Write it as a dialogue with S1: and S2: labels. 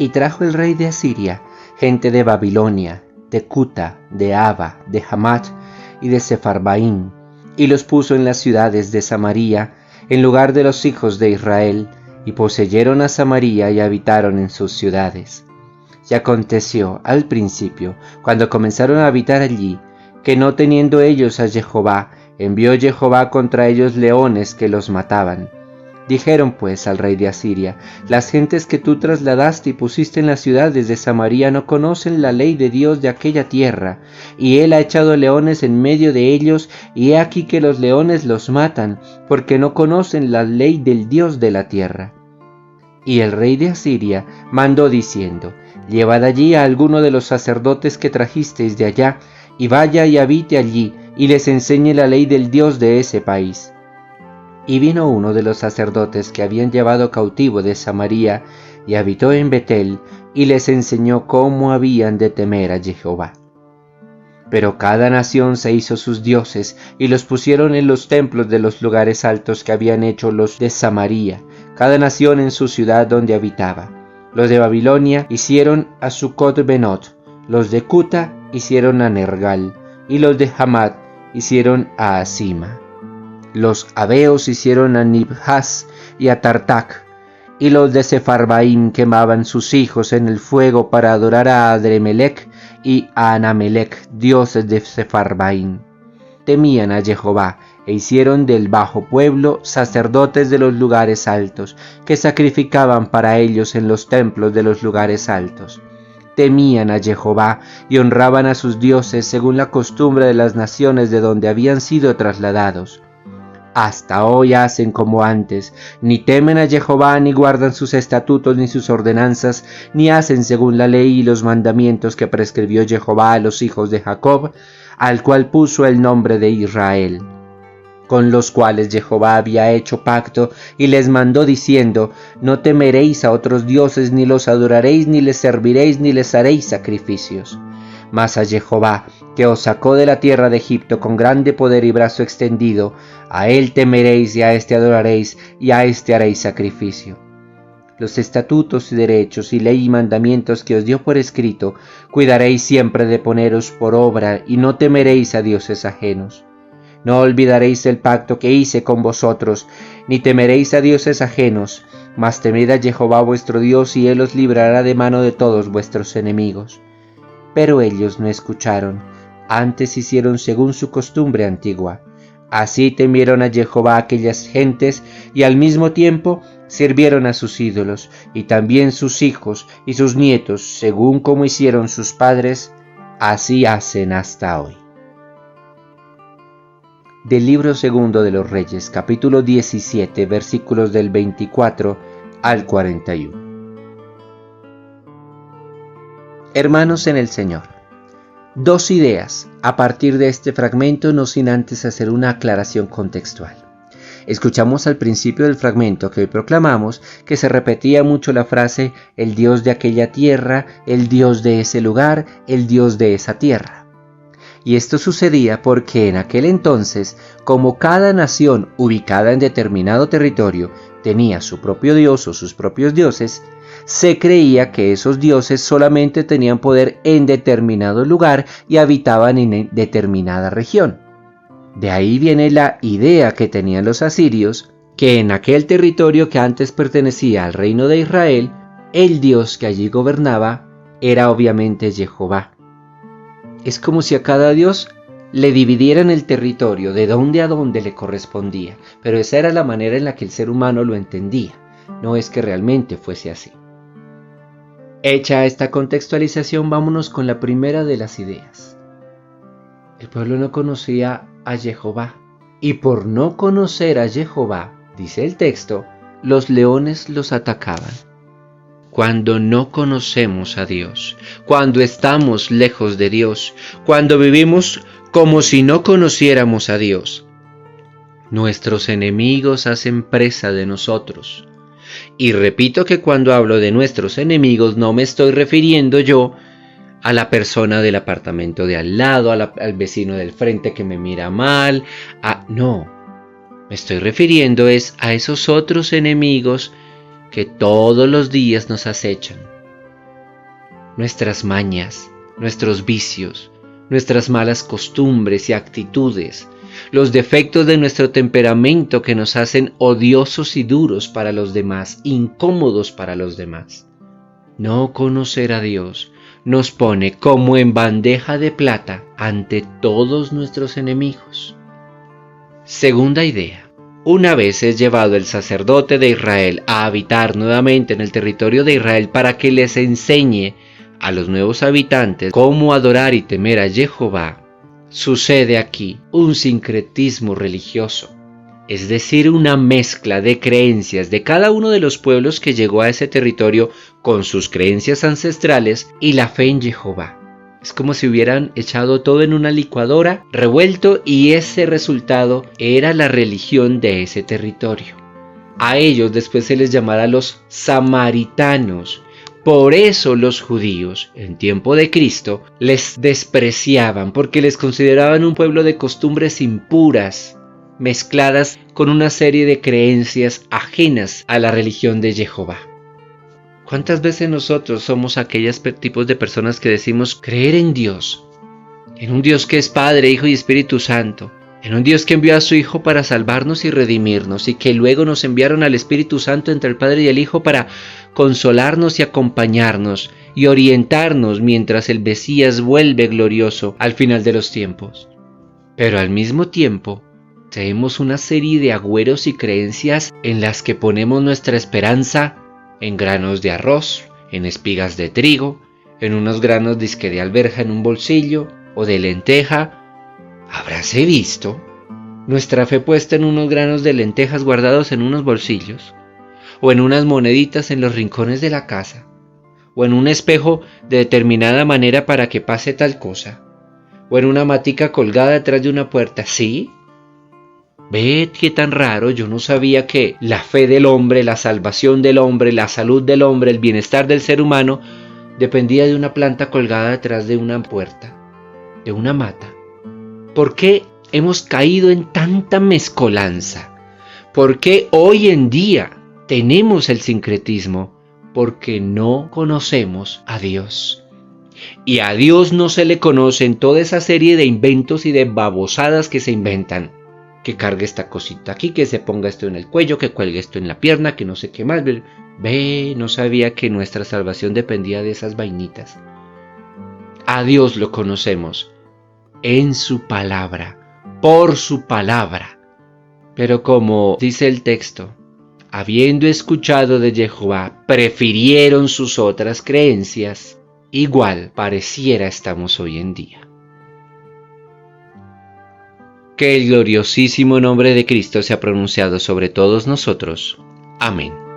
S1: Y trajo el rey de Asiria gente de Babilonia, de Cuta, de Ava, de Hamat y de Sefarbaim, y los puso en las ciudades de Samaria, en lugar de los hijos de Israel, y poseyeron a Samaria y habitaron en sus ciudades. Y aconteció al principio, cuando comenzaron a habitar allí, que no teniendo ellos a Jehová, envió Jehová contra ellos leones que los mataban. Dijeron pues al rey de Asiria: las gentes que tú trasladaste y pusiste en las ciudades de Samaria no conocen la ley de Dios de aquella tierra, y él ha echado leones en medio de ellos, y he aquí que los leones los matan, porque no conocen la ley del Dios de la tierra. Y el rey de Asiria mandó diciendo: llevad allí a alguno de los sacerdotes que trajisteis de allá, y vaya y habite allí, y les enseñe la ley del Dios de ese país. Y vino uno de los sacerdotes que habían llevado cautivo de Samaria, y habitó en Betel, y les enseñó cómo habían de temer a Jehová. Pero cada nación se hizo sus dioses, y los pusieron en los templos de los lugares altos que habían hecho los de Samaria, cada nación en su ciudad donde habitaba. Los de Babilonia hicieron a Sucot-Benot, los de Cuta hicieron a Nergal, y los de Hamat hicieron a Asima. Los abeos hicieron a Nibhaz y a Tartac, y los de Sefarbaim quemaban sus hijos en el fuego para adorar a Adremelech y a Anamelech, dioses de Sefarbaim. Temían a Jehová, e hicieron del bajo pueblo sacerdotes de los lugares altos, que sacrificaban para ellos en los templos de los lugares altos. Temían a Jehová y honraban a sus dioses según la costumbre de las naciones de donde habían sido trasladados. Hasta hoy hacen como antes, ni temen a Jehová, ni guardan sus estatutos ni sus ordenanzas, ni hacen según la ley y los mandamientos que prescribió Jehová a los hijos de Jacob, al cual puso el nombre de Israel, con los cuales Jehová había hecho pacto, y les mandó diciendo: no temeréis a otros dioses, ni los adoraréis, ni les serviréis, ni les haréis sacrificios. Mas a Jehová, que os sacó de la tierra de Egipto con grande poder y brazo extendido, a él temeréis y a éste adoraréis, y a éste haréis sacrificio. Los estatutos y derechos y ley y mandamientos que os dio por escrito, cuidaréis siempre de poneros por obra, y no temeréis a dioses ajenos. No olvidaréis el pacto que hice con vosotros, ni temeréis a dioses ajenos, mas temed a Jehová vuestro Dios, y él os librará de mano de todos vuestros enemigos. Pero ellos no escucharon, antes hicieron según su costumbre antigua. Así temieron a Jehová aquellas gentes, y al mismo tiempo sirvieron a sus ídolos, y también sus hijos y sus nietos, según como hicieron sus padres, así hacen hasta hoy. Del libro segundo de los Reyes, capítulo 17, versículos del 24 al 41. Hermanos en el Señor, dos ideas a partir de este fragmento, no sin antes hacer una aclaración contextual. Escuchamos al principio del fragmento que hoy proclamamos que se repetía mucho la frase: el Dios de aquella tierra, el Dios de ese lugar, el Dios de esa tierra. Y esto sucedía porque en aquel entonces, como cada nación ubicada en determinado territorio tenía su propio Dios o sus propios dioses, se creía que esos dioses solamente tenían poder en determinado lugar y habitaban en determinada región. De ahí viene la idea que tenían los asirios, que en aquel territorio que antes pertenecía al reino de Israel, el Dios que allí gobernaba era obviamente Jehová. Es como si a cada Dios le dividieran el territorio de dónde a dónde le correspondía, pero esa era la manera en la que el ser humano lo entendía, no es que realmente fuese así. Hecha esta contextualización, vámonos con la primera de las ideas. El pueblo no conocía a Jehová, y por no conocer a Jehová, dice el texto, los leones los atacaban. Cuando no conocemos a Dios, cuando estamos lejos de Dios, cuando vivimos como si no conociéramos a Dios, nuestros enemigos hacen presa de nosotros. Y repito que cuando hablo de nuestros enemigos no me estoy refiriendo yo a la persona del apartamento de al lado, al vecino del frente que me mira mal, no, me estoy refiriendo a esos otros enemigos que todos los días nos acechan. nuestras mañas, nuestros vicios, nuestras malas costumbres y actitudes, los defectos de nuestro temperamento que nos hacen odiosos y duros para los demás, incómodos para los demás. No conocer a Dios nos pone como en bandeja de plata ante todos nuestros enemigos. Segunda idea. Una vez es llevado el sacerdote de Israel a habitar nuevamente en el territorio de Israel para que les enseñe a los nuevos habitantes cómo adorar y temer a Jehová, sucede aquí un sincretismo religioso, es decir, una mezcla de creencias de cada uno de los pueblos que llegó a ese territorio con sus creencias ancestrales y la fe en Jehová. Es como si hubieran echado todo en una licuadora, revuelto, y ese resultado era la religión de ese territorio. A ellos después se les llamará los samaritanos. Por eso los judíos, en tiempo de Cristo, les despreciaban porque les consideraban un pueblo de costumbres impuras, mezcladas con una serie de creencias ajenas a la religión de Jehová. ¿Cuántas veces nosotros somos aquellos tipos de personas que decimos creer en Dios, en un Dios que es Padre, Hijo y Espíritu Santo, en un Dios que envió a su Hijo para salvarnos y redimirnos, y que luego nos enviaron al Espíritu Santo entre el Padre y el Hijo para consolarnos y acompañarnos y orientarnos mientras el Mesías vuelve glorioso al final de los tiempos? Pero al mismo tiempo, tenemos una serie de agüeros y creencias en las que ponemos nuestra esperanza en granos de arroz, en espigas de trigo, en unos granos de alberja en un bolsillo o de lenteja. ¿Habráse visto nuestra fe puesta en unos granos de lentejas guardados en unos bolsillos, o en unas moneditas en los rincones de la casa, o en un espejo de determinada manera para que pase tal cosa, o en una matica colgada detrás de una puerta? ¿Sí? Ve qué tan raro, yo no sabía que la fe del hombre, la salvación del hombre, la salud del hombre, el bienestar del ser humano dependía de una planta colgada detrás de una puerta, de una mata. ¿Por qué hemos caído en tanta mezcolanza? ¿Por qué hoy en día tenemos el sincretismo? Porque no conocemos a Dios. Y a Dios no se le conoce en toda esa serie de inventos y de babosadas que se inventan. Que cargue esta cosita aquí, que se ponga esto en el cuello, que cuelgue esto en la pierna, que no sé qué más. Ve, no sabía que nuestra salvación dependía de esas vainitas. A Dios lo conocemos en su palabra, por su palabra. Pero como dice el texto, habiendo escuchado de Jehová, prefirieron sus otras creencias. Igual pareciera estamos hoy en día. Que el gloriosísimo nombre de Cristo sea pronunciado sobre todos nosotros. Amén.